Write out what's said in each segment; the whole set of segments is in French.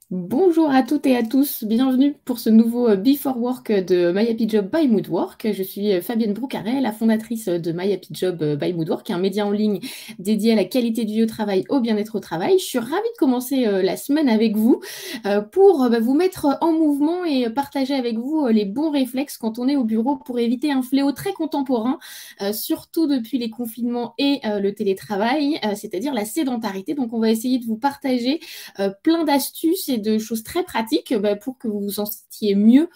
Bonjour à toutes et à tous, bienvenue pour ce nouveau Before Work de My Happy Job by Moodwork. Je suis Fabienne Broucaret, la fondatrice de My Happy Job by Moodwork, un média en ligne dédié à la qualité de vie au travail, au bien-être au travail. Je suis ravie de commencer la semaine avec vous pour vous mettre en mouvement et partager avec vous les bons réflexes quand on est au bureau pour éviter un fléau très contemporain, surtout depuis les confinements et le télétravail, c'est-à-dire la sédentarité. Donc on va essayer de vous partager plein d'astuces et de choses très pratiques pour que vous vous sentiez mieux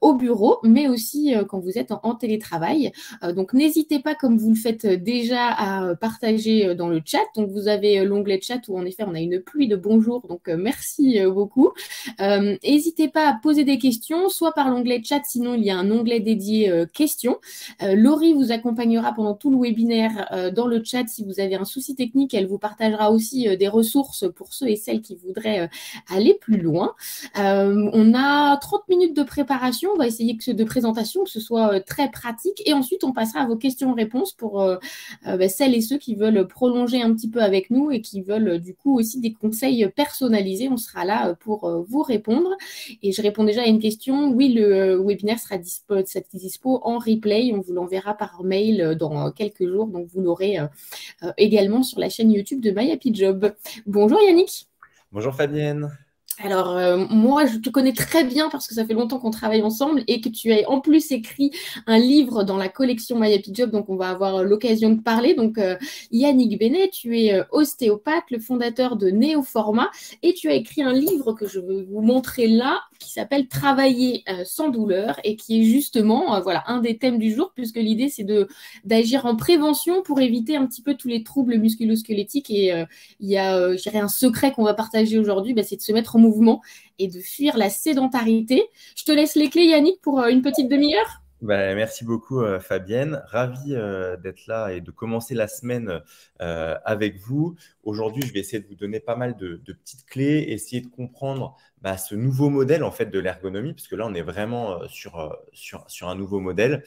au bureau, mais aussi quand vous êtes en télétravail. Donc n'hésitez pas, comme vous le faites déjà, à partager dans le chat. Donc vous avez l'onglet chat où en effet on a une pluie de bonjour, donc merci beaucoup. N'hésitez pas à poser des questions, soit par l'onglet chat, sinon il y a un onglet dédié questions. Laurie vous accompagnera pendant tout le webinaire dans le chat. Si vous avez un souci technique, elle vous partagera aussi des ressources pour ceux et celles qui voudraient aller plus loin. On a 30 minutes de préparation, on va essayer de présentation, que ce soit très pratique, et ensuite on passera à vos questions-réponses pour celles et ceux qui veulent prolonger un petit peu avec nous et qui veulent du coup aussi des conseils personnalisés. On sera là pour vous répondre. Et je réponds déjà à une question. Oui, le webinaire sera dispo en replay. On vous l'enverra par mail dans quelques jours. Donc, vous l'aurez également sur la chaîne YouTube de My Happy Job. Bonjour Yannick. Bonjour Fabienne. Alors, moi, je te connais très bien parce que ça fait longtemps qu'on travaille ensemble et que tu as en plus écrit un livre dans la collection My Happy Job, donc on va avoir l'occasion de parler. Donc, Yannick Benet, tu es ostéopathe, le fondateur de Néoformat, et tu as écrit un livre que je vais vous montrer là, qui s'appelle Travailler sans douleur et qui est justement voilà, un des thèmes du jour, puisque l'idée, c'est d'agir en prévention pour éviter un petit peu tous les troubles musculo-squelettiques. Et il y a, je dirais, un secret qu'on va partager aujourd'hui, c'est de se mettre en mouvement et de fuir la sédentarité. Je te laisse les clés, Yannick, pour une petite demi-heure. Merci beaucoup Fabienne. Ravi d'être là et de commencer la semaine avec vous. Aujourd'hui, je vais essayer de vous donner pas mal de petites clés, essayer de comprendre ce nouveau modèle en fait de l'ergonomie, parce que là, on est vraiment sur un nouveau modèle.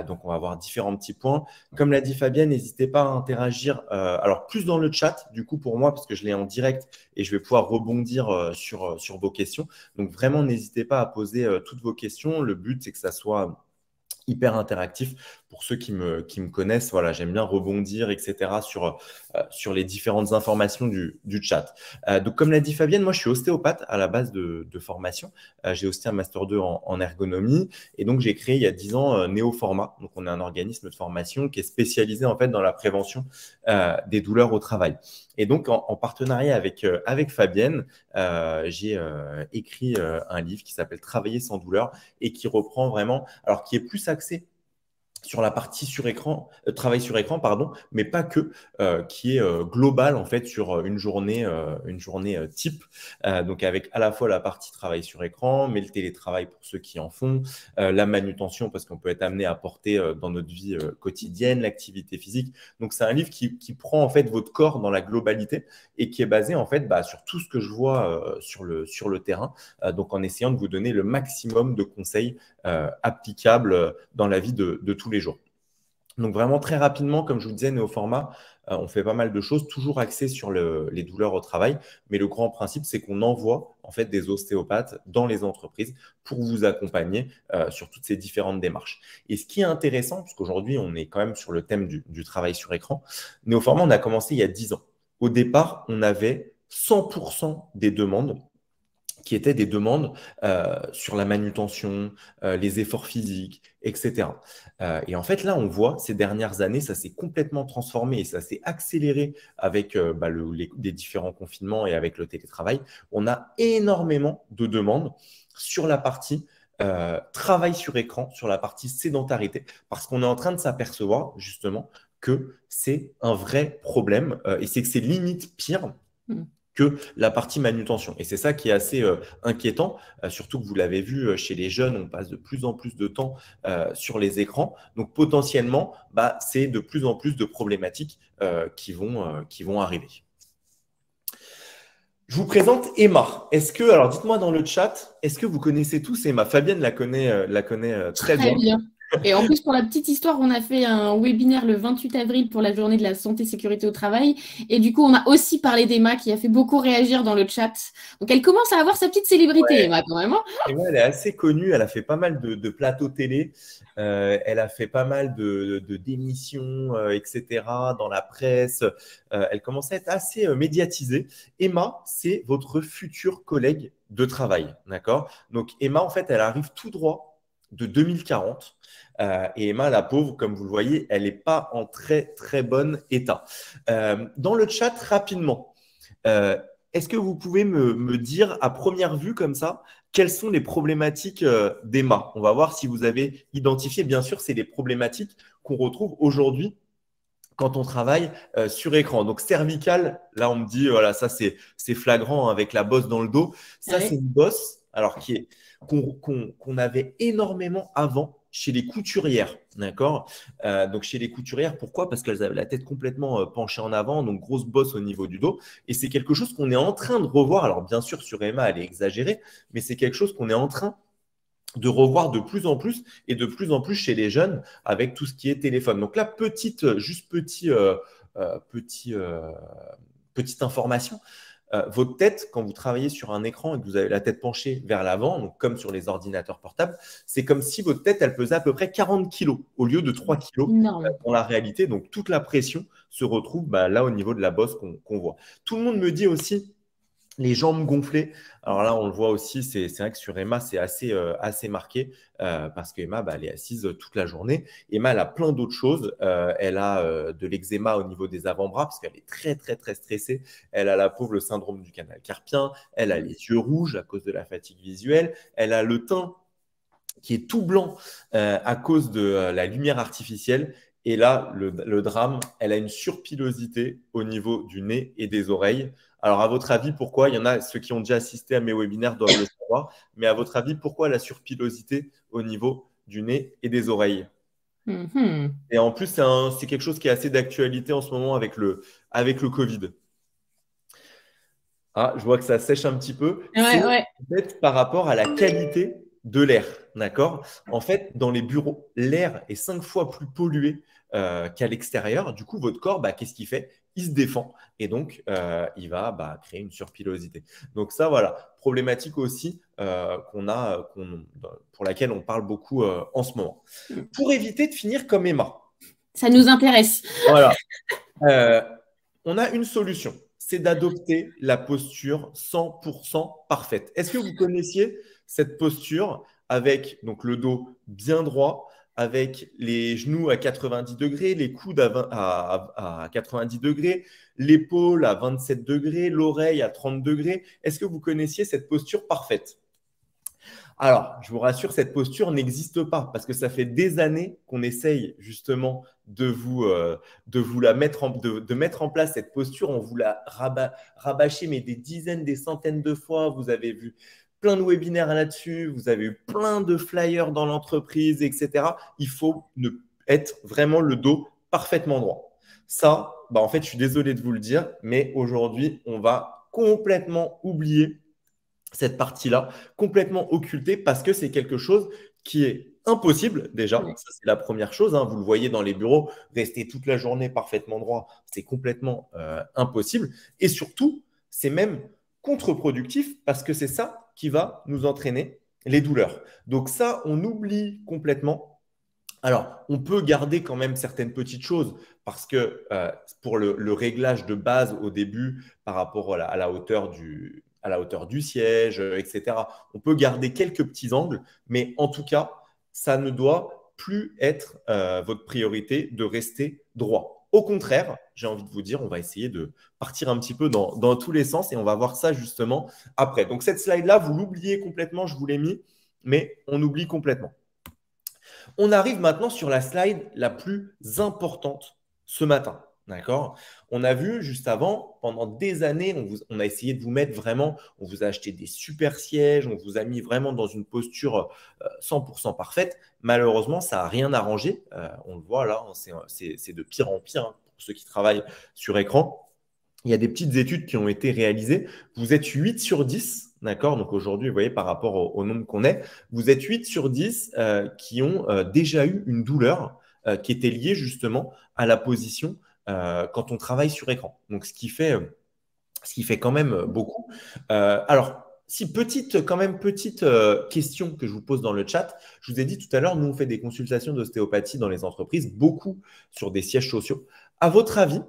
Donc, on va voir différents petits points. Comme l'a dit Fabienne, n'hésitez pas à interagir. Alors, plus dans le chat, du coup, pour moi, parce que je l'ai en direct et je vais pouvoir rebondir sur vos questions. Donc, vraiment, n'hésitez pas à poser toutes vos questions. Le but, c'est que ça soit hyper interactif. Pour ceux qui me connaissent, voilà, j'aime bien rebondir, etc., sur les différentes informations du chat. Donc, comme l'a dit Fabienne, moi, je suis ostéopathe à la base de formation. J'ai aussi un Master 2 en ergonomie. Et donc, j'ai créé il y a 10 ans Néoformat. Donc, on est un organisme de formation qui est spécialisé en fait dans la prévention des douleurs au travail. Et donc, en partenariat avec Fabienne, j'ai écrit un livre qui s'appelle Travailler sans douleur et qui reprend vraiment, alors qui est plus axé sur la partie sur écran, travail sur écran, pardon, mais pas que, qui est global en fait sur une journée type. Donc avec à la fois la partie travail sur écran, mais le télétravail pour ceux qui en font, la manutention parce qu'on peut être amené à porter dans notre vie quotidienne, l'activité physique. Donc c'est un livre qui prend en fait votre corps dans la globalité et qui est basé en fait sur tout ce que je vois sur le terrain. Donc en essayant de vous donner le maximum de conseils applicables dans la vie de tous les jours. Donc vraiment très rapidement, comme je vous disais, Néoformat, on fait pas mal de choses, toujours axées sur les douleurs au travail. Mais le grand principe, c'est qu'on envoie en fait des ostéopathes dans les entreprises pour vous accompagner sur toutes ces différentes démarches. Et ce qui est intéressant, parce qu'aujourd'hui, on est quand même sur le thème du travail sur écran, Néoformat, on a commencé il y a 10 ans. Au départ, on avait 100% des demandes qui étaient des demandes sur la manutention, les efforts physiques, etc. Et en fait, là, on voit ces dernières années, ça s'est complètement transformé et ça s'est accéléré avec les différents confinements et avec le télétravail. On a énormément de demandes sur la partie travail sur écran, sur la partie sédentarité, parce qu'on est en train de s'apercevoir justement que c'est un vrai problème et c'est que c'est limite pire que la partie manutention. Et c'est ça qui est assez inquiétant, surtout que vous l'avez vu chez les jeunes, on passe de plus en plus de temps sur les écrans. Donc potentiellement, c'est de plus en plus de problématiques qui vont arriver. Je vous présente Emma. Alors dites-moi dans le chat, est-ce que vous connaissez tous Emma? Fabienne la connaît très bien. Très bien. Et en plus, pour la petite histoire, on a fait un webinaire le 28 avril pour la journée de la santé et sécurité au travail. Et du coup, on a aussi parlé d'Emma qui a fait beaucoup réagir dans le chat. Donc, elle commence à avoir sa petite célébrité, Emma, quand même, hein. Et moi, elle est assez connue. Elle a fait pas mal de plateaux télé. Elle a fait pas mal d'émissions, etc., dans la presse. Elle commence à être assez médiatisée. Emma, c'est votre future collègue de travail. D'accord? Donc, Emma, en fait, elle arrive tout droit de 2040. Et Emma, la pauvre, comme vous le voyez, elle n'est pas en très, très bon état. Dans le chat, rapidement, euh, est-ce que vous pouvez me dire à première vue comme ça, quelles sont les problématiques d'Emma? On va voir si vous avez identifié. Bien sûr, c'est les problématiques qu'on retrouve aujourd'hui quand on travaille sur écran. Donc, cervical, là, on me dit, voilà, ça, c'est flagrant, hein, avec la bosse dans le dos. Ça, c'est Ouais. une bosse alors qu'on avait énormément avant chez les couturières. D'accord. Donc, chez les couturières, pourquoi? Parce qu'elles avaient la tête complètement penchée en avant, donc grosse bosse au niveau du dos. Et c'est quelque chose qu'on est en train de revoir. Alors, bien sûr, sur Emma, elle est exagérée, mais c'est quelque chose qu'on est en train de revoir de plus en plus et de plus en plus chez les jeunes avec tout ce qui est téléphone. Donc là, petit, petite information. Votre tête, quand vous travaillez sur un écran et que vous avez la tête penchée vers l'avant, donc comme sur les ordinateurs portables, c'est comme si votre tête, elle pesait à peu près 40 kilos au lieu de 3 kilos Énorme. dans la réalité. Donc toute la pression se retrouve là au niveau de la bosse qu'on voit. Tout le monde me dit aussi les jambes gonflées. Alors là, on le voit aussi, c'est vrai que sur Emma, c'est assez marqué parce qu'Emma, elle est assise toute la journée. Emma, elle a plein d'autres choses. Elle a de l'eczéma au niveau des avant-bras parce qu'elle est très, très, très stressée. Elle a la pauvre le syndrome du canal carpien. Elle a les yeux rouges à cause de la fatigue visuelle. Elle a le teint qui est tout blanc à cause de la lumière artificielle. Et là, le drame, elle a une surpilosité au niveau du nez et des oreilles. Alors, à votre avis, pourquoi? Il y en a, ceux qui ont déjà assisté à mes webinaires doivent le savoir, mais à votre avis, pourquoi la surpilosité au niveau du nez et des oreilles? Mhm. Et en plus, c'est quelque chose qui est assez d'actualité en ce moment avec le Covid. Ah, je vois que ça sèche un petit peu. Ouais, C'est ouais. en fait par rapport à la qualité de l'air. D'accord? En fait, dans les bureaux, l'air est 5 fois plus pollué qu'à l'extérieur. Du coup, votre corps, qu'est-ce qu'il fait? Il se défend et donc il va créer une surpilosité. Donc ça, voilà, problématique aussi pour laquelle on parle beaucoup en ce moment. Pour éviter de finir comme Emma, Ça nous intéresse. voilà, euh, on a une solution, c'est d'adopter la posture 100% parfaite. Est-ce que vous connaissiez cette posture avec donc le dos bien droit, avec les genoux à 90 degrés, les coudes à 90 degrés, l'épaule à 27 degrés, l'oreille à 30 degrés? Est-ce que vous connaissiez cette posture parfaite? Alors, je vous rassure, cette posture n'existe pas parce que ça fait des années qu'on essaye justement de vous la de mettre en place cette posture. On vous l'a rabâché, mais des dizaines, des centaines de fois. Vous avez vu plein de webinaires là-dessus, vous avez eu plein de flyers dans l'entreprise, etc. Il faut être vraiment le dos parfaitement droit. Ça, en fait, je suis désolé de vous le dire, mais aujourd'hui, on va complètement oublier cette partie-là complètement occultée parce que c'est quelque chose qui est impossible déjà. Ouais. Ça, c'est la première chose, hein. Vous le voyez dans les bureaux, rester toute la journée parfaitement droit, c'est complètement impossible. Et surtout, c'est même contre-productif parce que c'est ça qui va nous entraîner les douleurs. Donc ça, on oublie complètement. Alors, on peut garder quand même certaines petites choses parce que pour le réglage de base au début par rapport à la hauteur du siège, etc., on peut garder quelques petits angles, mais en tout cas, ça ne doit plus être votre priorité de rester droit. Au contraire, j'ai envie de vous dire, on va essayer de partir un petit peu dans tous les sens et on va voir ça justement après. Donc, cette slide-là, vous l'oubliez complètement, je vous l'ai mis, mais on oublie complètement. On arrive maintenant sur la slide la plus importante ce matin. D'accord? On a vu juste avant, pendant des années, on a essayé de vous mettre vraiment, on vous a acheté des super sièges, on vous a mis vraiment dans une posture 100% parfaite. Malheureusement, ça n'a rien arrangé. On le voit là, c'est de pire en pire, hein, pour ceux qui travaillent sur écran. il y a des petites études qui ont été réalisées. Vous êtes 8 sur 10, d'accord? Donc aujourd'hui, vous voyez, par rapport au nombre qu'on est, vous êtes 8 sur 10 qui ont déjà eu une douleur qui était liée justement à la position quand on travaille sur écran. Donc, ce qui fait quand même beaucoup. Alors, si quand même petite question que je vous pose dans le chat, je vous ai dit tout à l'heure, nous on fait des consultations d'ostéopathie dans les entreprises, beaucoup sur des sièges sociaux. À votre avis,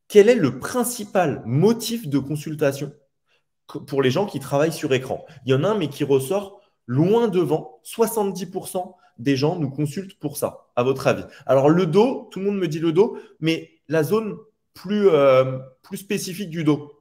quel est le principal motif de consultation pour les gens qui travaillent sur écran? Il y en a un, mais qui ressort loin devant. 70% des gens nous consultent pour ça, à votre avis. Alors, le dos, tout le monde me dit le dos, mais la zone plus spécifique du dos.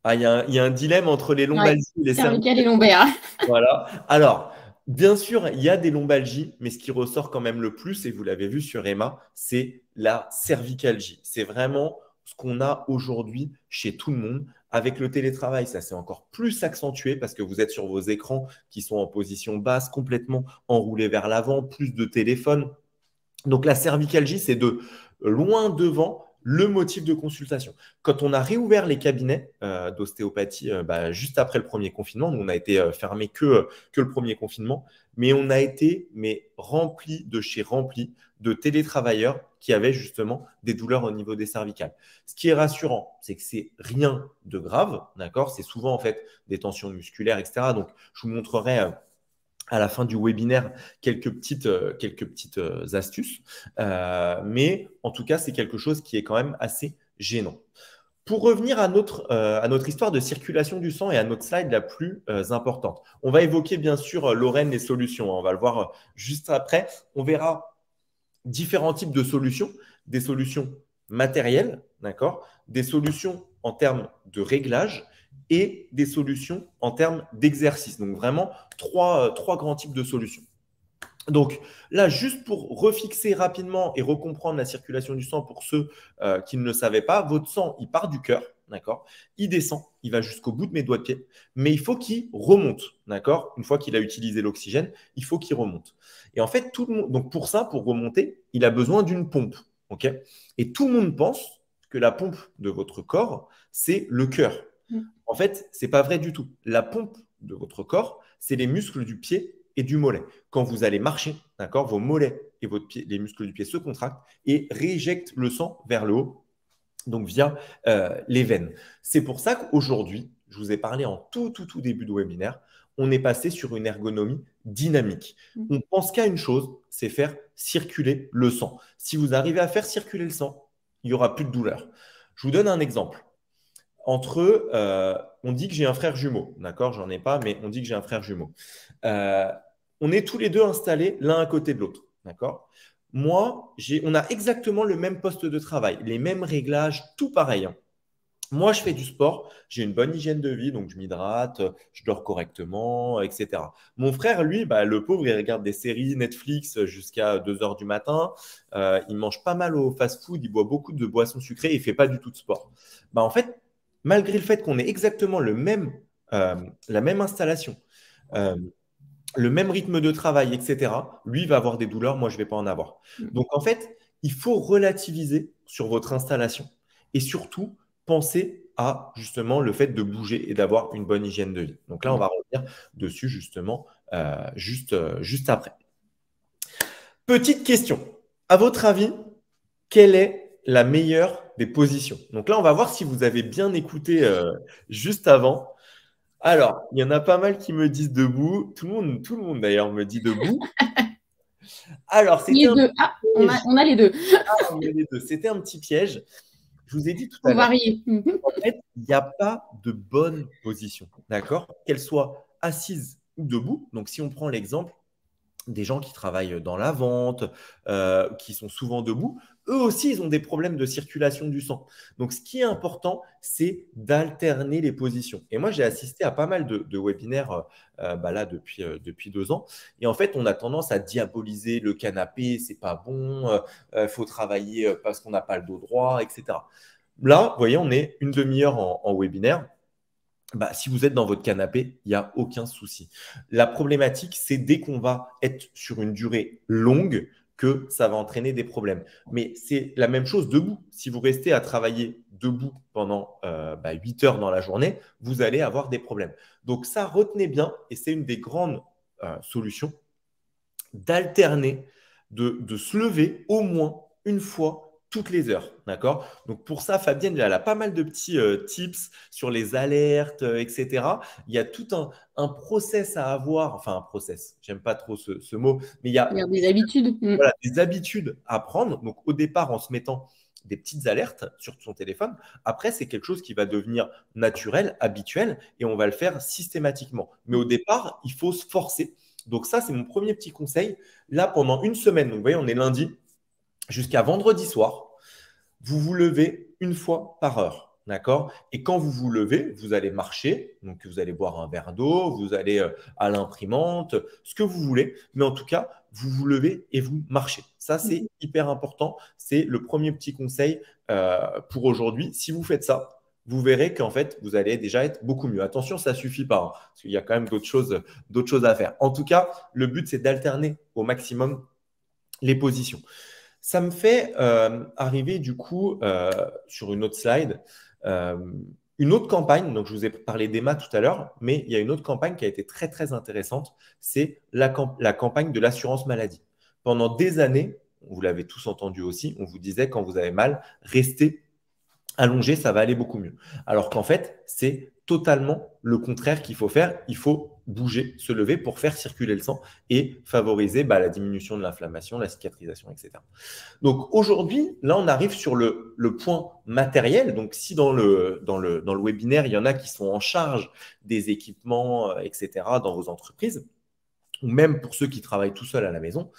Ah, il y a un dilemme entre les Ouais, lombalgies et les cervicales cervicales. et lombaires. Voilà. Alors, bien sûr, il y a des lombalgies, mais ce qui ressort quand même le plus, et vous l'avez vu sur Emma, c'est la cervicalgie. C'est vraiment ce qu'on a aujourd'hui chez tout le monde. Avec le télétravail, ça s'est encore plus accentué parce que vous êtes sur vos écrans qui sont en position basse, complètement enroulés vers l'avant, plus de téléphones. Donc la cervicalgie, c'est de loin devant le motif de consultation. Quand on a réouvert les cabinets d'ostéopathie juste après le premier confinement, nous on a été fermé que le premier confinement, mais on a été rempli de chez rempli de télétravailleurs qui avaient justement des douleurs au niveau des cervicales. Ce qui est rassurant, c'est que c'est rien de grave, d'accord? C'est souvent en fait des tensions musculaires, etc. Donc je vous montrerai à la fin du webinaire quelques petites astuces. Mais en tout cas, c'est quelque chose qui est quand même assez gênant. Pour revenir à notre histoire de circulation du sang et à notre slide la plus importante, on va évoquer bien sûr, Lorraine, les solutions. On va le voir juste après. On verra différents types de solutions, des solutions matérielles, d'accord, des solutions en termes de réglage et des solutions en termes d'exercice. Donc vraiment trois grands types de solutions. Donc là, juste pour refixer rapidement et recomprendre la circulation du sang pour ceux qui ne le savaient pas, votre sang, il part du cœur, d'accord? Il descend, il va jusqu'au bout de mes doigts de pied, mais il faut qu'il remonte, d'accord? Une fois qu'il a utilisé l'oxygène, il faut qu'il remonte. Et en fait, tout le monde, donc pour ça, pour remonter, il a besoin d'une pompe, ok? Et tout le monde pense que la pompe de votre corps, c'est le cœur. En fait, ce n'est pas vrai du tout. La pompe de votre corps, c'est les muscles du pied et du mollet. Quand vous allez marcher, d'accord, vos mollets et votre pied, les muscles du pied se contractent et rééjectent le sang vers le haut, donc via les veines. C'est pour ça qu'aujourd'hui, je vous ai parlé en tout début de webinaire, on est passé sur une ergonomie dynamique. On pense qu'à une chose, c'est faire circuler le sang. Si vous arrivez à faire circuler le sang, il n'y aura plus de douleur. Je vous donne un exemple. Entre eux, on dit que j'ai un frère jumeau, d'accord? J'en ai pas, mais on dit que j'ai un frère jumeau. Euh, on est tous les deux installés l'un à côté de l'autre, d'accord? Moi, on a exactement le même poste de travail, les mêmes réglages, tout pareil, hein. Moi, je fais du sport, j'ai une bonne hygiène de vie, donc je m'hydrate, je dors correctement, etc. Mon frère, lui, le pauvre, il regarde des séries Netflix jusqu'à 2 heures du matin, il mange pas mal au fast-food, il boit beaucoup de boissons sucrées et il fait pas du tout de sport. En fait, malgré le fait qu'on ait exactement la même installation, euh, le même rythme de travail, etc., lui va avoir des douleurs, moi je ne vais pas en avoir. Donc en fait, il faut relativiser sur votre installation et surtout penser à justement le fait de bouger et d'avoir une bonne hygiène de vie. Donc là, on va revenir dessus justement juste après. Petite question. À votre avis, quelle est la meilleure des positions? Donc là, on va voir si vous avez bien écouté juste avant. Alors, il y en a pas mal qui me disent debout. Tout le monde d'ailleurs me dit debout. Alors, c'était Les un deux. petit Ah, piège. on a les deux. Ah, on est les deux. C'était un petit piège. Je vous ai dit tout à Faut l'heure. varier. En fait, il n'y a pas de bonne position, d'accord? Qu'elle soit assise ou debout. Donc, si on prend l'exemple des gens qui travaillent dans la vente, qui sont souvent debout, eux aussi, ils ont des problèmes de circulation du sang. Donc, ce qui est important, c'est d'alterner les positions. Et moi, j'ai assisté à pas mal de webinaires là depuis 2 ans. Et en fait, on a tendance à diaboliser le canapé, c'est pas bon, faut travailler parce qu'on n'a pas le dos droit, etc. Là, vous voyez, on est une demi-heure en webinaire. Si vous êtes dans votre canapé, il n'y a aucun souci. La problématique, c'est dès qu'on va être sur une durée longue que ça va entraîner des problèmes. Mais c'est la même chose debout. Si vous restez à travailler debout pendant 8 heures dans la journée, vous allez avoir des problèmes. Donc ça, retenez bien, et c'est une des grandes solutions, d'alterner, de se lever au moins une fois toutes les heures. D'accord? Donc pour ça, Fabienne, elle a pas mal de petits tips sur les alertes, etc. Il y a tout un process à avoir, enfin un process, j'aime pas trop ce mot, mais il y a Il y a des habitudes. voilà, des habitudes à prendre. Donc au départ, en se mettant des petites alertes sur son téléphone. Après, c'est quelque chose qui va devenir naturel, habituel, et on va le faire systématiquement. Mais au départ, il faut se forcer. Donc ça, c'est mon premier petit conseil. Là, pendant une semaine, donc vous voyez, on est lundi, jusqu'à vendredi soir, vous vous levez une fois par heure. D'accord? Et quand vous vous levez, vous allez marcher, donc vous allez boire un verre d'eau, vous allez à l'imprimante, ce que vous voulez, mais en tout cas, vous vous levez et vous marchez. Ça, c'est hyper important. C'est le premier petit conseil pour aujourd'hui. Si vous faites ça, vous verrez qu'en fait, vous allez déjà être beaucoup mieux. Attention, ça ne suffit pas, hein, parce qu'il y a quand même d'autres choses à faire. En tout cas, le but, c'est d'alterner au maximum les positions. Ça me fait arriver du coup sur une autre slide, euh, une autre campagne. Donc, je vous ai parlé d'Emma tout à l'heure, mais il y a une autre campagne qui a été très, très intéressante. C'est la campagne de l'assurance maladie. Pendant des années, vous l'avez tous entendu aussi, on vous disait quand vous avez mal, restez allongé, ça va aller beaucoup mieux. Alors qu'en fait, c'est totalement le contraire qu'il faut faire. Il faut bouger, se lever pour faire circuler le sang et favoriser la diminution de l'inflammation, la cicatrisation, etc. Donc aujourd'hui, là, on arrive sur le point matériel. Donc si dans le webinaire, il y en a qui sont en charge des équipements, etc., dans vos entreprises, ou même pour ceux qui travaillent tout seuls à la maison,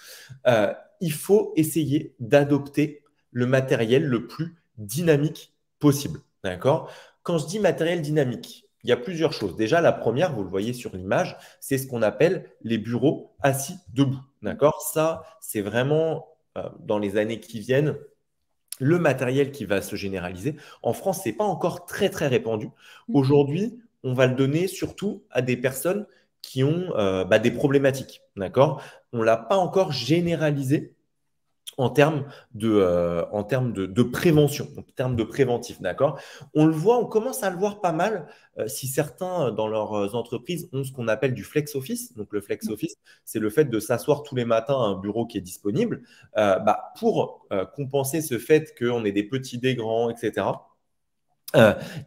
il faut essayer d'adopter le matériel le plus dynamique possible. D'accord? Quand je dis matériel dynamique, il y a plusieurs choses. Déjà, la première, vous le voyez sur l'image, c'est ce qu'on appelle les bureaux assis debout. D'accord? Ça, c'est vraiment dans les années qui viennent le matériel qui va se généraliser. En France, ce n'est pas encore très, très répandu. Aujourd'hui, on va le donner surtout à des personnes qui ont des problématiques. D'accord? On ne l'a pas encore généralisé en termes de prévention, en termes de préventif, d'accord? On le voit, on commence à le voir pas mal si certains dans leurs entreprises ont ce qu'on appelle du flex office. Donc le flex office, c'est le fait de s'asseoir tous les matins à un bureau qui est disponible pour compenser ce fait qu'on ait des petits, des grands, etc.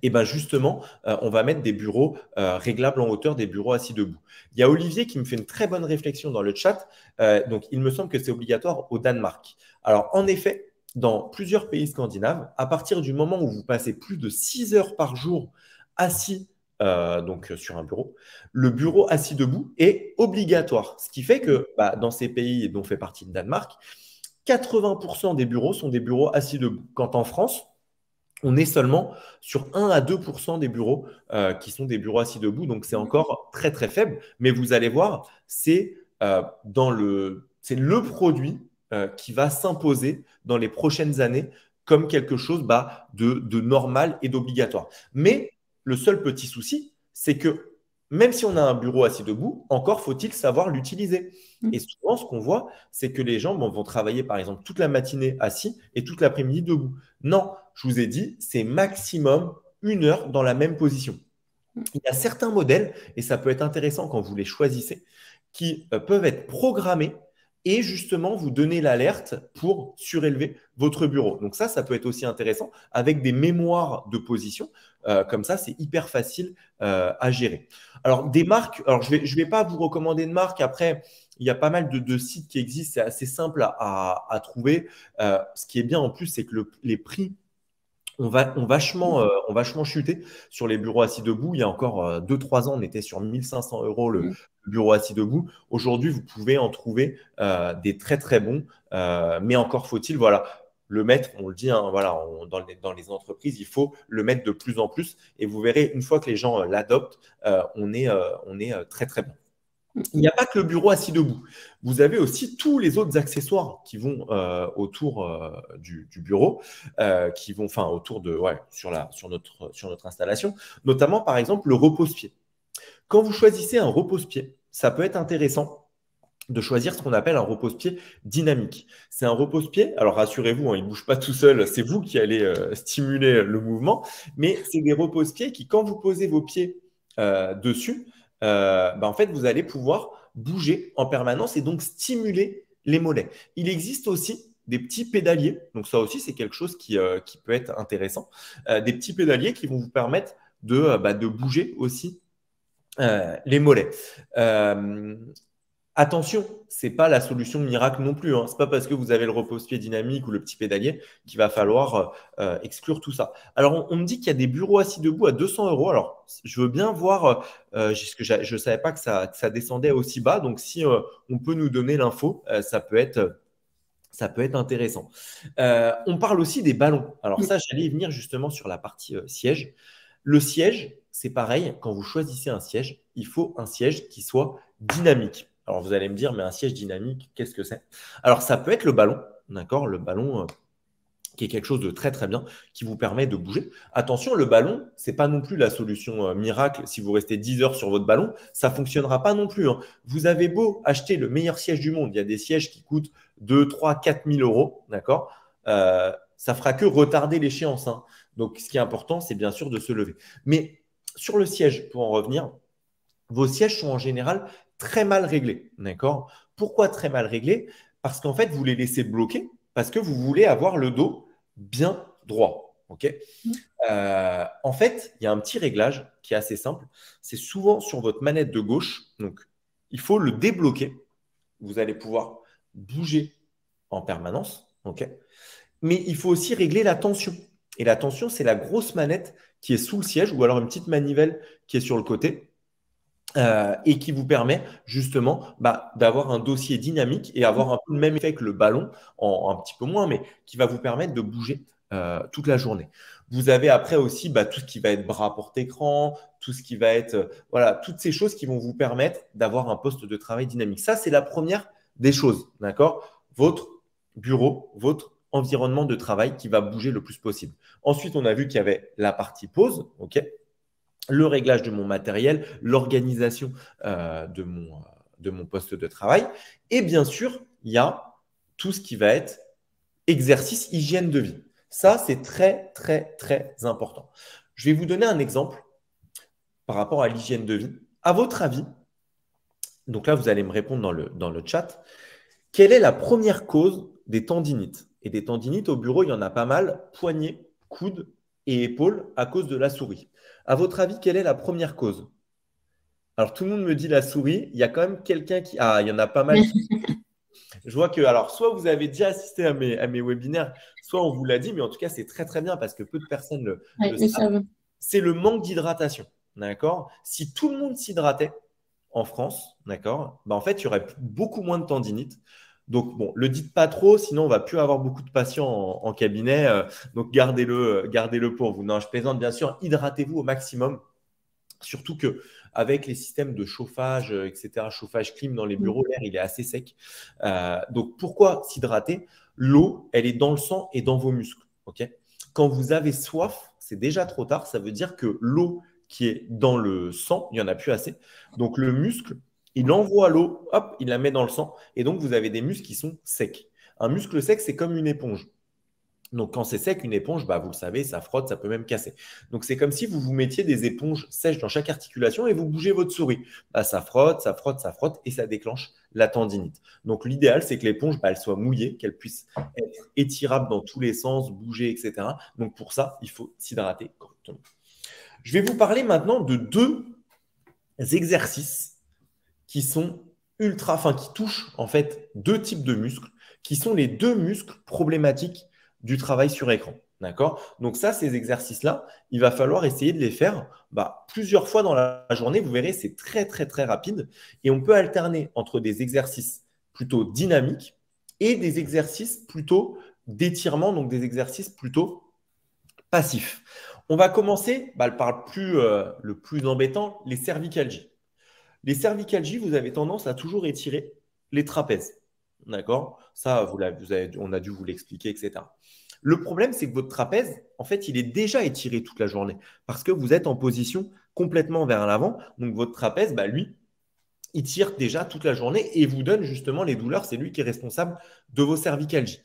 Et ben justement, on va mettre des bureaux réglables en hauteur, des bureaux assis debout. Il y a Olivier qui me fait une très bonne réflexion dans le chat. Donc, il me semble que c'est obligatoire au Danemark. Alors, en effet, dans plusieurs pays scandinaves, à partir du moment où vous passez plus de 6 heures par jour assis donc sur un bureau, le bureau assis debout est obligatoire. Ce qui fait que dans ces pays dont fait partie le Danemark, 80% des bureaux sont des bureaux assis debout. Quand en France, on est seulement sur 1 à 2% des bureaux qui sont des bureaux assis debout. Donc, c'est encore très, très faible. Mais vous allez voir, c'est le produit qui va s'imposer dans les prochaines années comme quelque chose de normal et d'obligatoire. Mais le seul petit souci, c'est que même si on a un bureau assis debout, encore faut-il savoir l'utiliser. Et souvent, ce qu'on voit, c'est que les gens vont travailler, par exemple, toute la matinée assis et toute l'après-midi debout. Non, je vous ai dit, c'est maximum 1 heure dans la même position. Il y a certains modèles, et ça peut être intéressant quand vous les choisissez, qui peuvent être programmés et justement vous donner l'alerte pour surélever votre bureau. Donc ça peut être aussi intéressant avec des mémoires de position. Comme ça, c'est hyper facile à gérer. Alors, des marques, alors je vais pas vous recommander de marque. Après, il y a pas mal de sites qui existent. C'est assez simple à trouver. Ce qui est bien en plus, c'est que les prix ont vachement chuté sur les bureaux assis debout. Il y a encore 2-3 ans, on était sur 1500 € le bureau assis debout. Aujourd'hui, vous pouvez en trouver des très, très bons. Mais encore faut-il, le mettre, on le dit, hein, dans les entreprises, il faut le mettre de plus en plus. Et vous verrez, une fois que les gens l'adoptent, on est très, très bon. Il n'y a pas que le bureau assis debout. Vous avez aussi tous les autres accessoires qui vont autour du bureau, qui vont, sur notre installation, notamment par exemple le repose-pied. Quand vous choisissez un repose-pied, ça peut être intéressant de choisir ce qu'on appelle un repose-pied dynamique. C'est un repose-pied, alors rassurez-vous, hein, il ne bouge pas tout seul, c'est vous qui allez stimuler le mouvement, mais c'est des repose-pieds qui, quand vous posez vos pieds dessus, en fait, vous allez pouvoir bouger en permanence et donc stimuler les mollets. Il existe aussi des petits pédaliers, donc ça aussi c'est quelque chose qui peut être intéressant, des petits pédaliers qui vont vous permettre de bouger aussi les mollets. Euh, Attention, ce n'est pas la solution miracle non plus, hein. Ce n'est pas parce que vous avez le repose-pied dynamique ou le petit pédalier qu'il va falloir exclure tout ça. Alors, on me dit qu'il y a des bureaux assis debout à 200 euros. Alors, je veux bien voir, parce que je ne savais pas que ça descendait aussi bas. Donc, si on peut nous donner l'info, ça peut être intéressant. On parle aussi des ballons. Alors ça, j'allais y venir justement sur la partie siège. Le siège, c'est pareil. Quand vous choisissez un siège, il faut un siège qui soit dynamique. Alors vous allez me dire, mais un siège dynamique, qu'est-ce que c'est? Alors ça peut être le ballon, d'accord? Le ballon qui est quelque chose de très très bien, qui vous permet de bouger. Attention, le ballon, ce n'est pas non plus la solution miracle. Si vous restez 10 heures sur votre ballon, ça ne fonctionnera pas non plus, hein. Vous avez beau acheter le meilleur siège du monde, il y a des sièges qui coûtent 2, 3, 4 000 euros, d'accord? Ça fera que retarder l'échéance, hein. Donc, ce qui est important, c'est bien sûr de se lever. Mais sur le siège, pour en revenir, vos sièges sont en général très mal réglés, d'accord? Pourquoi très mal réglés? Parce qu'en fait, vous les laissez bloquer parce que vous voulez avoir le dos bien droit. Ok. En fait, il y a un petit réglage qui est assez simple. C'est souvent sur votre manette de gauche. Donc, il faut le débloquer. Vous allez pouvoir bouger en permanence. Ok. Mais il faut aussi régler la tension. Et la tension, c'est la grosse manette qui est sous le siège ou alors une petite manivelle qui est sur le côté. Et qui vous permet justement d'avoir un dossier dynamique et avoir un peu le même effet que le ballon, un petit peu moins, mais qui va vous permettre de bouger toute la journée. Vous avez après aussi tout ce qui va être bras porte-écran, tout ce qui va être, voilà, toutes ces choses qui vont vous permettre d'avoir un poste de travail dynamique. Ça, c'est la première des choses, d'accord? Votre bureau, votre environnement de travail qui va bouger le plus possible. Ensuite, on a vu qu'il y avait la partie pause, ok? Le réglage de mon matériel, l'organisation de mon poste de travail. Et bien sûr, il y a tout ce qui va être exercice, hygiène de vie. Ça, c'est très, très, très important. Je vais vous donner un exemple par rapport à l'hygiène de vie. À votre avis, donc là, vous allez me répondre dans le chat, quelle est la première cause des tendinites? Et des tendinites au bureau, il y en a pas mal, poignets, coudes et épaules à cause de la souris. À votre avis, quelle est la première cause? Alors, tout le monde me dit la souris. Il y a quand même quelqu'un qui… Ah, il y en a pas mal. Je vois que, alors, soit vous avez déjà assisté à mes webinaires, soit on vous l'a dit, mais en tout cas, c'est très, très bien parce que peu de personnes le le savent. savon. C'est le manque d'hydratation. D'accord? Si tout le monde s'hydratait en France, d'accord, en fait, il y aurait beaucoup moins de tendinites. Donc, bon, le dites pas trop, sinon on va plus avoir beaucoup de patients en cabinet. Donc, gardez-le pour vous. Non, je plaisante, bien sûr. Hydratez-vous au maximum. Surtout que avec les systèmes de chauffage, etc., chauffage clim dans les bureaux, l'air il est assez sec. Donc pourquoi s'hydrater? L'eau, elle est dans le sang et dans vos muscles. Ok. Quand vous avez soif, c'est déjà trop tard. Ça veut dire que l'eau qui est dans le sang, il n'y en a plus assez. Donc le muscle, il envoie l'eau, hop, il la met dans le sang. Et donc vous avez des muscles qui sont secs. Un muscle sec, c'est comme une éponge. Donc, quand c'est sec, une éponge, vous le savez, ça frotte, ça peut même casser. Donc, c'est comme si vous vous mettiez des éponges sèches dans chaque articulation et vous bougez votre souris. Ça frotte, ça frotte, ça frotte et ça déclenche la tendinite. Donc, l'idéal, c'est que l'éponge, elle soit mouillée, qu'elle puisse être étirable dans tous les sens, bouger, etc. Donc, pour ça, il faut s'hydrater correctement. Je vais vous parler maintenant de deux exercices qui sont qui touchent en fait deux types de muscles, qui sont les deux muscles problématiques du travail sur écran. D'accord? Donc ça, ces exercices-là, il va falloir essayer de les faire plusieurs fois dans la journée. Vous verrez, c'est très, très, très rapide. Et on peut alterner entre des exercices plutôt dynamiques et des exercices plutôt d'étirement, donc des exercices plutôt passifs. On va commencer par le plus embêtant, les cervicalgies. Les cervicalgies, vous avez tendance à toujours étirer les trapèzes. D'accord? Ça, on a dû vous l'expliquer, etc. Le problème, c'est que votre trapèze, en fait, il est déjà étiré toute la journée parce que vous êtes en position complètement vers l'avant. Donc, votre trapèze, lui, il tire déjà toute la journée et vous donne justement les douleurs. C'est lui qui est responsable de vos cervicalgies.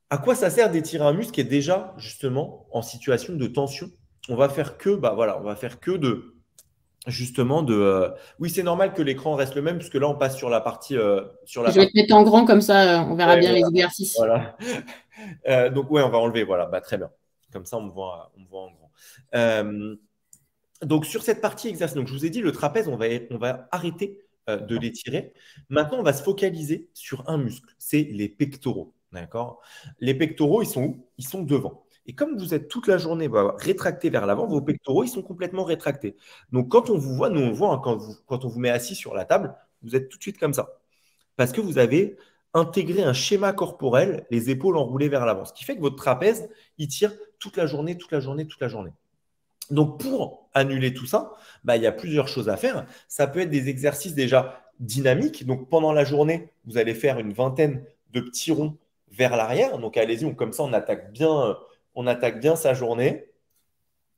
À quoi ça sert d'étirer un muscle qui est déjà justement en situation de tension? On va faire que, bah voilà, on va faire que de justement de. Oui, c'est normal que l'écran reste le même puisque là on passe sur la partie sur la Je vais partie. te mettre en grand comme ça, on verra Ouais, bien les voilà. exercices. Voilà. Donc ouais, on va enlever. Voilà, bah, très bien. Comme ça, on me voit en grand. Euh, donc sur cette partie exercice, donc je vous ai dit le trapèze, on va arrêter de l'étirer. Maintenant, on va se focaliser sur un muscle, c'est les pectoraux. D'accord? Les pectoraux, ils sont où? Ils sont devant. Et comme vous êtes toute la journée rétracté vers l'avant, vos pectoraux, ils sont complètement rétractés. Donc quand on vous voit, nous on voit hein, quand on vous met assis sur la table, vous êtes tout de suite comme ça. Parce que vous avez intégré un schéma corporel, les épaules enroulées vers l'avant. Ce qui fait que votre trapèze, il tire toute la journée, toute la journée, toute la journée. Donc, pour annuler tout ça, bah, il y a plusieurs choses à faire. Ça peut être des exercices déjà dynamiques. Donc, pendant la journée, vous allez faire une vingtaine de petits ronds vers l'arrière. Donc, allez-y, comme ça, on attaque bien sa journée.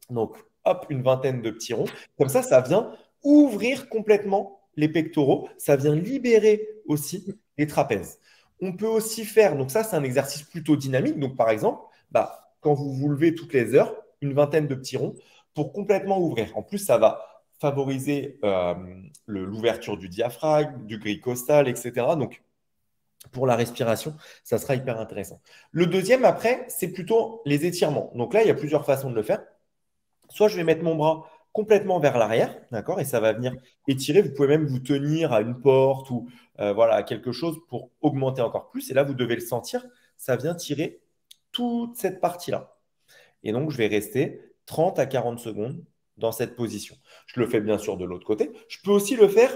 Donc, hop, une vingtaine de petits ronds. Comme ça vient ouvrir complètement les pectoraux. Ça vient libérer aussi les trapèzes. On peut aussi faire, donc ça, c'est un exercice plutôt dynamique. Donc, par exemple, bah, quand vous vous levez toutes les heures, une vingtaine de petits ronds pour complètement ouvrir. En plus, ça va favoriser l'ouverture du diaphragme, du gris costal, etc. Donc, pour la respiration, ça sera hyper intéressant. Le deuxième, après, c'est plutôt les étirements. Donc là, il y a plusieurs façons de le faire. Soit je vais mettre mon bras complètement vers l'arrière, d'accord, et ça va venir étirer. Vous pouvez même vous tenir à une porte ou voilà, à quelque chose pour augmenter encore plus. Et là, vous devez le sentir, ça vient tirer toute cette partie-là. Et donc, je vais rester 30 à 40 secondes dans cette position. Je le fais bien sûr de l'autre côté. Je peux aussi le faire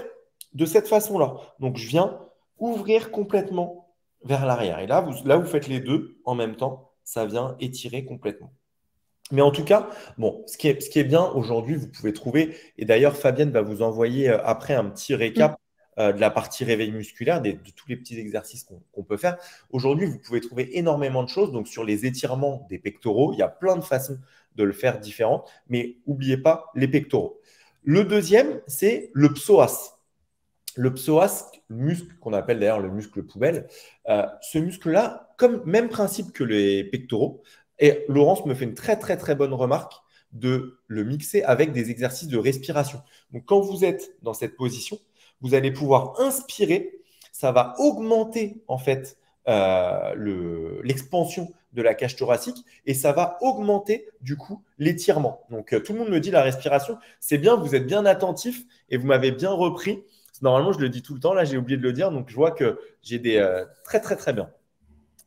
de cette façon-là. Donc, je viens ouvrir complètement vers l'arrière. Et là, vous faites les deux en même temps. Ça vient étirer complètement. Mais en tout cas, bon, ce qui est bien aujourd'hui, vous pouvez trouver, et d'ailleurs Fabienne va vous envoyer après un petit Mm. récap de la partie réveil musculaire, de tous les petits exercices qu'on peut faire. Aujourd'hui, vous pouvez trouver énormément de choses. Donc sur les étirements des pectoraux, il y a plein de façons de le faire différentes, mais n'oubliez pas les pectoraux. Le deuxième, c'est le psoas. Le psoas, muscle qu'on appelle d'ailleurs le muscle poubelle, ce muscle-là, comme même principe que les pectoraux, et Laurence me fait une très très très bonne remarque de le mixer avec des exercices de respiration. Donc quand vous êtes dans cette position, vous allez pouvoir inspirer, ça va augmenter en fait l'expansion de la cage thoracique et ça va augmenter du coup l'étirement. Donc tout le monde me dit la respiration, c'est bien, vous êtes bien attentif et vous m'avez bien repris. Normalement, je le dis tout le temps. Là, j'ai oublié de le dire. Donc, je vois que j'ai des très, très, très bien.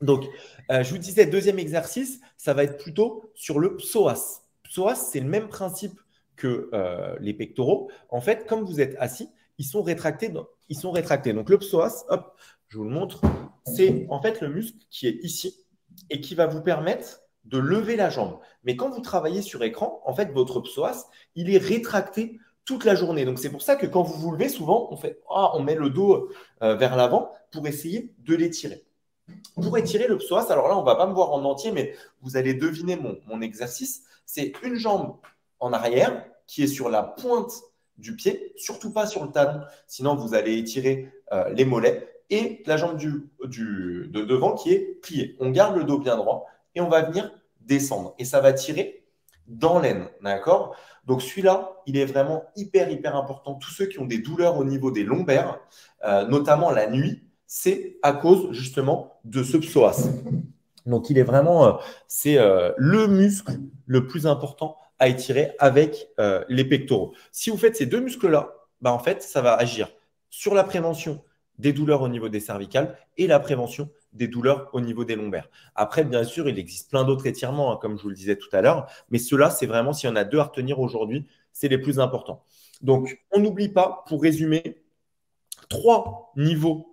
Donc, je vous disais, deuxième exercice, ça va être plutôt sur le psoas. Psoas, c'est le même principe que les pectoraux. En fait, comme vous êtes assis, ils sont rétractés. Ils sont rétractés. Donc, le psoas, hop, je vous le montre. C'est en fait le muscle qui est ici et qui va vous permettre de lever la jambe. Mais quand vous travaillez sur écran, en fait, votre psoas, il est rétracté toute la journée. Donc, c'est pour ça que quand vous vous levez, souvent, on met le dos vers l'avant pour essayer de l'étirer. Pour étirer le psoas, alors là, on ne va pas me voir en entier, mais vous allez deviner mon exercice. C'est une jambe en arrière qui est sur la pointe du pied, surtout pas sur le talon, sinon vous allez étirer les mollets, et la jambe de devant qui est pliée. On garde le dos bien droit et on va venir descendre. Et ça va tirer dans l'aine, d'accord? Donc celui-là, il est vraiment hyper, hyper important. Tous ceux qui ont des douleurs au niveau des lombaires, notamment la nuit, c'est à cause justement de ce psoas. Donc, il est vraiment, c'est le muscle le plus important à étirer avec les pectoraux. Si vous faites ces deux muscles-là, bah, en fait, ça va agir sur la prévention des douleurs au niveau des cervicales et la prévention des douleurs au niveau des lombaires. Après, bien sûr, il existe plein d'autres étirements, hein, comme je vous le disais tout à l'heure, mais ceux-là, c'est vraiment, s'il y en a deux à retenir aujourd'hui, c'est les plus importants. Donc, on n'oublie pas, pour résumer, trois niveaux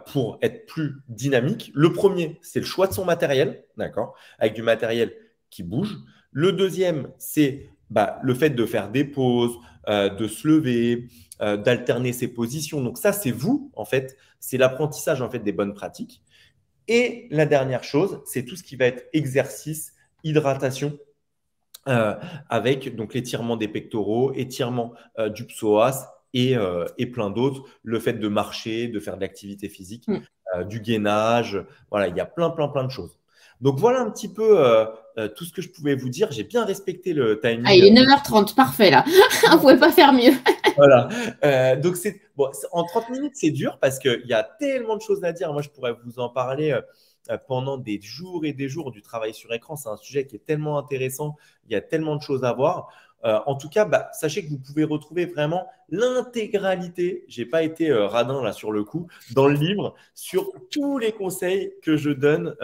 pour être plus dynamique. Le premier, c'est le choix de son matériel, d'accord, avec du matériel qui bouge. Le deuxième, c'est le fait de faire des pauses, de se lever, d'alterner ses positions. Donc ça, c'est vous, en fait, c'est l'apprentissage en fait des bonnes pratiques. Et la dernière chose, c'est tout ce qui va être exercice, hydratation, avec donc l'étirement des pectoraux, étirement du psoas et plein d'autres. Le fait de marcher, de faire de l'activité physique, Mm. du gainage. Voilà, il y a plein de choses. Donc voilà un petit peu tout ce que je pouvais vous dire. J'ai bien respecté le Ah, timing. il est 9h30, parfait là. On ne pouvait pas faire mieux. Voilà. Donc, bon, en 30 minutes, c'est dur parce qu'il y a tellement de choses à dire. Moi, je pourrais vous en parler pendant des jours et des jours du travail sur écran. C'est un sujet qui est tellement intéressant. Il y a tellement de choses à voir. En tout cas, sachez que vous pouvez retrouver vraiment l'intégralité. Je n'ai pas été radin là sur le coup dans le livre sur tous les conseils que je donne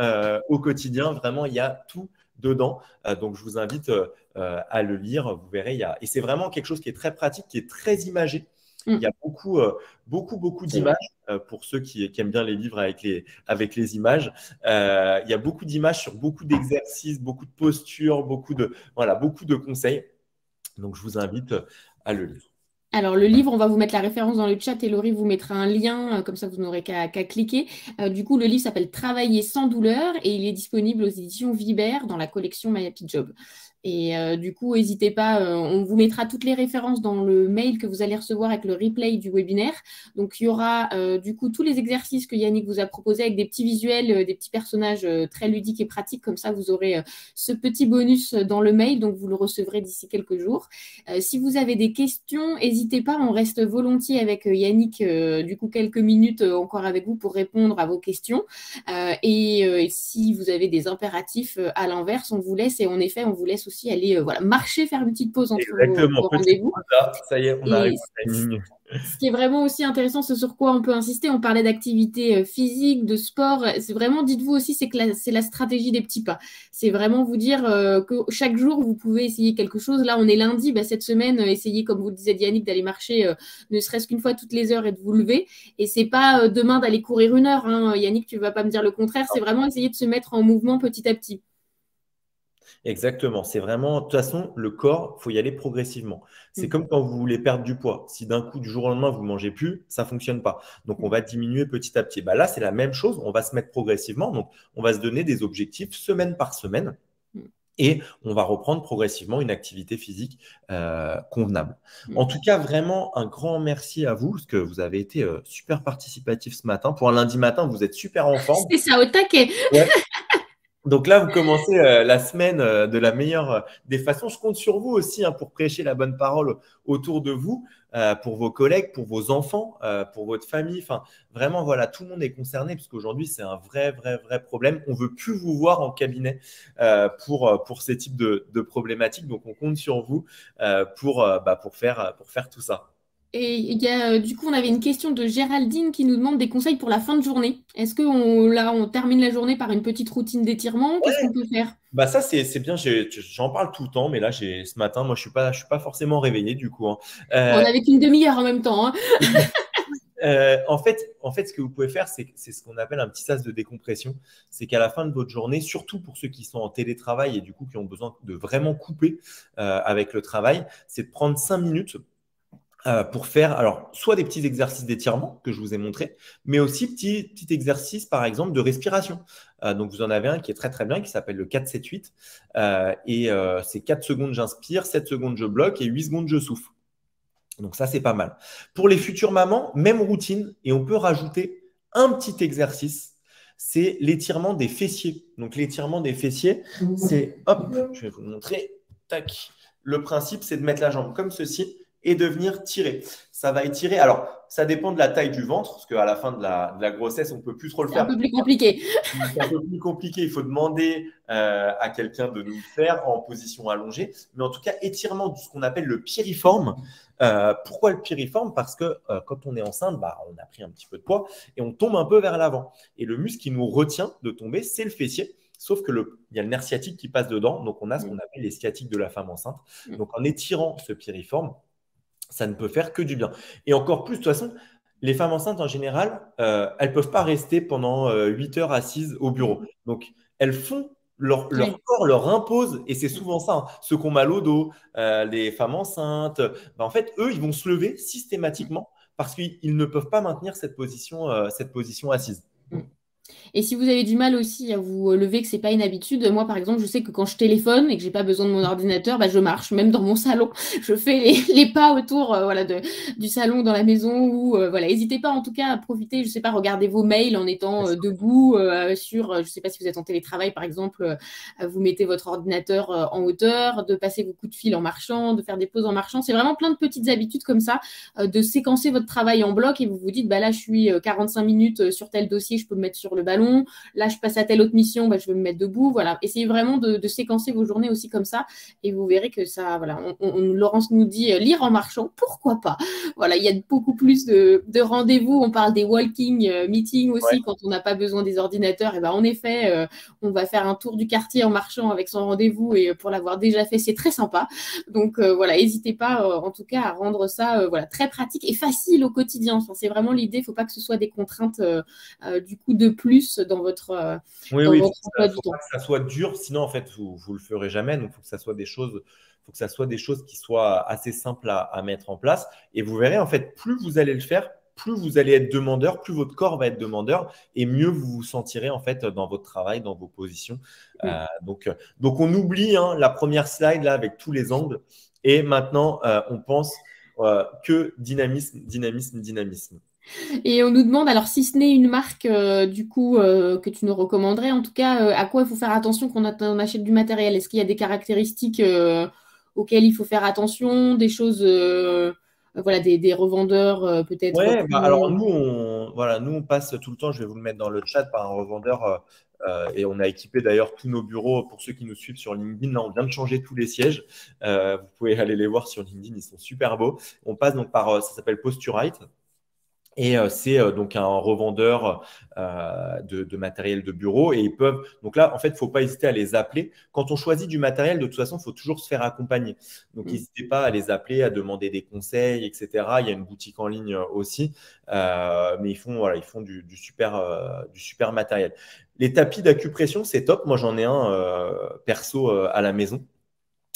au quotidien. Vraiment, il y a tout dedans. Donc, je vous invite à le lire. Vous verrez, et c'est vraiment quelque chose qui est très pratique, qui est très imagé. Il y a Mm. beaucoup C'est vrai. d'images pour ceux qui aiment bien les livres avec les images. Il y a beaucoup d'images sur beaucoup d'exercices, beaucoup de postures, beaucoup de conseils. Donc, je vous invite à le lire. Alors, le livre, on va vous mettre la référence dans le chat et Laurie vous mettra un lien, comme ça vous n'aurez qu'à cliquer. Du coup, le livre s'appelle Travailler sans douleur et il est disponible aux éditions Vibert dans la collection My Happy Job. Et du coup, n'hésitez pas, on vous mettra toutes les références dans le mail que vous allez recevoir avec le replay du webinaire. Donc, il y aura du coup tous les exercices que Yannick vous a proposés avec des petits visuels, des petits personnages très ludiques et pratiques. Comme ça, vous aurez ce petit bonus dans le mail, donc vous le recevrez d'ici quelques jours. Si vous avez des questions, n'hésitez pas, on reste volontiers avec Yannick, du coup quelques minutes encore avec vous pour répondre à vos questions. Et si vous avez des impératifs à l'inverse, on vous laisse et en effet, on vous laisse aussi aller voilà, marcher, faire une petite pause entre Exactement. vos Petite rendez-vous. pause là, ça y est, on arrive Et au timing. ce qui est vraiment aussi intéressant, c'est sur quoi on peut insister. On parlait d'activité physique, de sport. C'est vraiment, dites-vous aussi, c'est que c'est la stratégie des petits pas. C'est vraiment vous dire que chaque jour, vous pouvez essayer quelque chose. Là, on est lundi. Cette semaine, essayez, comme vous le disiez, Yannick, d'aller marcher ne serait-ce qu'une fois toutes les heures et de vous lever. Et c'est pas demain d'aller courir 1 heure. Hein. Yannick, tu vas pas me dire le contraire. C'est vraiment essayer de se mettre en mouvement petit à petit. Exactement. C'est vraiment, de toute façon, le corps, il faut y aller progressivement. C'est Mm. comme quand vous voulez perdre du poids. Si d'un coup, du jour au lendemain, vous ne mangez plus, ça ne fonctionne pas. Donc, on va diminuer petit à petit. Là, c'est la même chose. On va se mettre progressivement. Donc, on va se donner des objectifs semaine par semaine. Mm. Et on va reprendre progressivement une activité physique convenable. Mm. En tout cas, vraiment un grand merci à vous, parce que vous avez été super participatif ce matin. Pour un lundi matin, vous êtes super en forme. C'est ça, au taquet. Ouais. Donc là, vous commencez la semaine de la meilleure des façons. Je compte sur vous aussi pour prêcher la bonne parole autour de vous, pour vos collègues, pour vos enfants, pour votre famille. Enfin, vraiment, voilà, tout le monde est concerné parce qu'aujourd'hui, c'est un vrai problème. On ne veut plus vous voir en cabinet pour ces types de problématiques. Donc, on compte sur vous pour faire tout ça. Et il y a, du coup, on avait une question de Géraldine qui nous demande des conseils pour la fin de journée. Est-ce qu'on là, on termine la journée par une petite routine d'étirement? Qu'est-ce qu'on peut faire? Ça, c'est bien. J'en parle tout le temps, mais là, ce matin, moi, je suis pas forcément réveillé du coup. Hein. On n'avait qu'une demi-heure en même temps. Hein. En fait, ce que vous pouvez faire, c'est ce qu'on appelle un petit sas de décompression. C'est qu'à la fin de votre journée, surtout pour ceux qui sont en télétravail et du coup qui ont besoin de vraiment couper avec le travail, c'est de prendre 5 minutes pour faire alors soit des petits exercices d'étirement que je vous ai montré, mais aussi petit exercice par exemple de respiration. Donc vous en avez un qui est très bien qui s'appelle le 4-7-8 c'est 4 secondes j'inspire, 7 secondes je bloque et 8 secondes je souffle. Donc ça c'est pas mal. Pour les futures mamans, même routine et on peut rajouter un petit exercice, c'est l'étirement des fessiers. Donc l'étirement des fessiers, c'est hop, je vais vous le montrer. Tac. Le principe c'est de mettre la jambe comme ceci et de venir tirer. Ça va étirer. Alors, ça dépend de la taille du ventre, parce qu'à la fin de la grossesse, on ne peut plus trop le C'est un faire. peu plus compliqué. C'est un peu plus compliqué. Il faut demander à quelqu'un de nous le faire en position allongée. Mais en tout cas, étirement de ce qu'on appelle le piriforme. Pourquoi le piriforme? Parce que quand on est enceinte, on a pris un petit peu de poids et on tombe un peu vers l'avant. Et le muscle qui nous retient de tomber, c'est le fessier. Sauf que il y a le nerf sciatique qui passe dedans. Donc, on a ce qu'on appelle les sciatiques de la femme enceinte. Donc, en étirant ce piriforme, ça ne peut faire que du bien. Et encore plus, de toute façon, les femmes enceintes en général, elles ne peuvent pas rester pendant 8 heures assises au bureau. Donc, elles font, leur corps leur impose, et c'est souvent ça, hein, ceux qui ont mal au dos, les femmes enceintes, en fait, eux, ils vont se lever systématiquement parce qu'ils ne peuvent pas maintenir cette position assise. Et si vous avez du mal aussi à vous lever, que c'est pas une habitude, moi par exemple, je sais que quand je téléphone et que j'ai pas besoin de mon ordinateur, bah, je marche, même dans mon salon. Je fais les pas autour voilà, du salon dans la maison ou voilà. N'hésitez pas en tout cas à profiter, je sais pas, regarder vos mails en étant debout je sais pas si vous êtes en télétravail par exemple, vous mettez votre ordinateur en hauteur, de passer vos coups de fil en marchant, de faire des pauses en marchant. C'est vraiment plein de petites habitudes comme ça, de séquencer votre travail en bloc et vous vous dites, bah là je suis 45 minutes sur tel dossier, je peux me mettre sur le ballon. Là, je passe à telle autre mission, bah, je vais me mettre debout. Voilà. Essayez vraiment de séquencer vos journées aussi comme ça. Et vous verrez que ça, voilà. Laurence nous dit lire en marchant, pourquoi pas? Voilà, il y a beaucoup plus de rendez-vous. On parle des walking meetings Ouais. aussi quand on n'a pas besoin des ordinateurs. Et ben, en effet, on va faire un tour du quartier en marchant avec son rendez-vous. Et pour l'avoir déjà fait, c'est très sympa. Donc voilà, n'hésitez pas en tout cas à rendre ça voilà, très pratique et facile au quotidien. Enfin, c'est vraiment l'idée. Il ne faut pas que ce soit des contraintes du coup de plus Oui, dans oui, votre emploi du faut pas temps. que ça soit dur, sinon en fait vous le ferez jamais. Donc il faut que ça soit des choses, faut que ça soit des choses qui soient assez simples à mettre en place. Et vous verrez en fait, plus vous allez le faire, plus vous allez être demandeur, plus votre corps va être demandeur, et mieux vous vous sentirez en fait dans votre travail, dans vos positions. Mm. Donc on oublie hein, la première slide là avec tous les angles, et maintenant on pense que dynamisme, dynamisme, dynamisme. Et on nous demande, alors si ce n'est une marque du coup que tu nous recommanderais, en tout cas, à quoi il faut faire attention quand on achète du matériel? Est-ce qu'il y a des caractéristiques auxquelles il faut faire attention, des choses, voilà, des revendeurs peut-être Ouais, bah alors plus... voilà, nous on passe tout le temps, je vais vous le mettre dans le chat par un revendeur et on a équipé d'ailleurs tous nos bureaux pour ceux qui nous suivent sur LinkedIn. Là, on vient de changer tous les sièges. Vous pouvez aller les voir sur LinkedIn, ils sont super beaux. On passe donc par, ça s'appelle Posturite. Et c'est donc un revendeur de matériel de bureau. Et ils peuvent. Donc là, en fait, il ne faut pas hésiter à les appeler. Quand on choisit du matériel, de toute façon, il faut toujours se faire accompagner. Donc, Mm. n'hésitez pas à les appeler, à demander des conseils, etc. Il y a une boutique en ligne aussi. Mais voilà, ils font du super matériel. Les tapis d'acupression, c'est top. Moi, j'en ai un perso à la maison.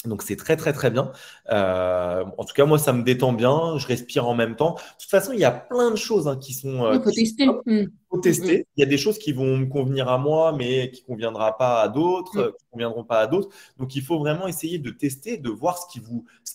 Donc c'est très très très bien. En tout cas, moi, ça me détend bien. Je respire en même temps. De toute façon, il y a plein de choses hein, Il faut qui sont tester. Mm. faut Mm, mm. tester. Il y a des choses qui vont me convenir à moi, mais qui ne conviendra pas à d'autres, Mm. qui ne conviendront pas à d'autres. Donc il faut vraiment essayer de tester, de voir ce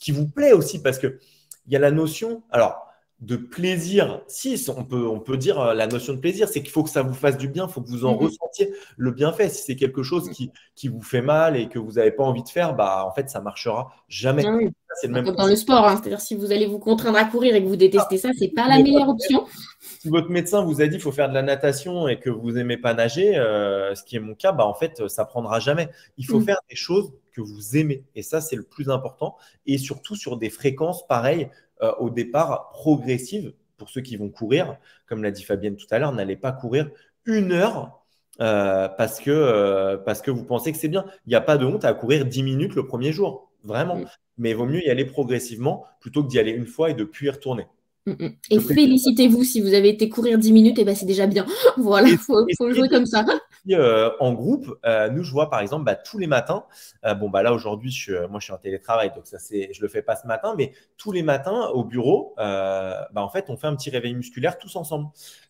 qui vous plaît aussi, parce que il y a la notion. Alors de plaisir, si on peut dire la notion de plaisir, c'est qu'il faut que ça vous fasse du bien, il faut que vous en Mm, mm. ressentiez le bienfait. Si c'est quelque chose Mm. qui vous fait mal et que vous n'avez pas envie de faire, bah en fait ça marchera jamais. Ah oui. C'est le Bah, même comme dans le principe. sport, hein. C'est-à-dire si vous allez vous contraindre à courir et que vous détestez ça, c'est pas la meilleure option. Si votre médecin vous a dit qu'il faut faire de la natation et que vous n'aimez pas nager, ce qui est mon cas, bah, en fait, ça prendra jamais. Il faut Mm. faire des choses que vous aimez. Et ça, c'est le plus important. Et surtout sur des fréquences pareilles, au départ, progressives. Pour ceux qui vont courir, comme l'a dit Fabienne tout à l'heure, n'allez pas courir 1 heure parce que vous pensez que c'est bien. Il n'y a pas de honte à courir 10 minutes le premier jour. Vraiment. Mm. Mais il vaut mieux y aller progressivement plutôt que d'y aller une fois et de puis y retourner. Mm, mm. Et Je préfère félicitez-vous si vous avez été courir 10 minutes, et ben c'est déjà bien. Voilà, faut essayer jouer de comme ça. en groupe. Nous, je vois par exemple bah, tous les matins. Bon, bah là aujourd'hui, moi je suis en télétravail, donc je le fais pas ce matin, mais tous les matins au bureau, bah, en fait, on fait un petit réveil musculaire tous ensemble.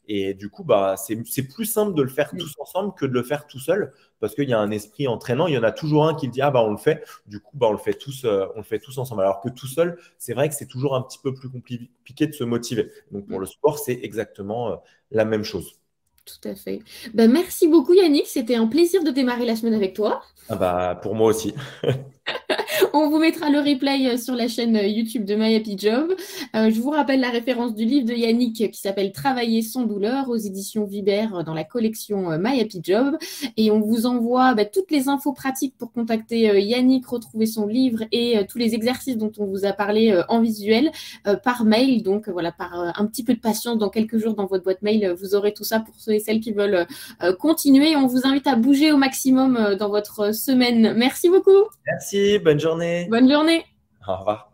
Et du coup, bah, c'est plus simple de le faire Mm. tous ensemble que de le faire tout seul, parce qu'il y a un esprit entraînant. Il y en a toujours un qui le dit, ah bah on le fait. Du coup, bah, on le fait tous ensemble. Alors que tout seul, c'est vrai que c'est toujours un petit peu plus compliqué de se motiver. Donc pour Mm. le sport, c'est exactement la même chose. Tout à fait. Ben, merci beaucoup Yannick, c'était un plaisir de démarrer la semaine avec toi. Ah bah, pour moi aussi. On vous mettra le replay sur la chaîne YouTube de My Happy Job. Je vous rappelle la référence du livre de Yannick qui s'appelle Travailler sans douleur aux éditions Vibert dans la collection My Happy Job. Et on vous envoie toutes les infos pratiques pour contacter Yannick, retrouver son livre et tous les exercices dont on vous a parlé en visuel par mail. Donc voilà, par un petit peu de patience, dans quelques jours dans votre boîte mail, vous aurez tout ça pour ceux et celles qui veulent continuer. On vous invite à bouger au maximum dans votre semaine. Merci beaucoup. Merci, bonne journée. Bonne journée. Au revoir.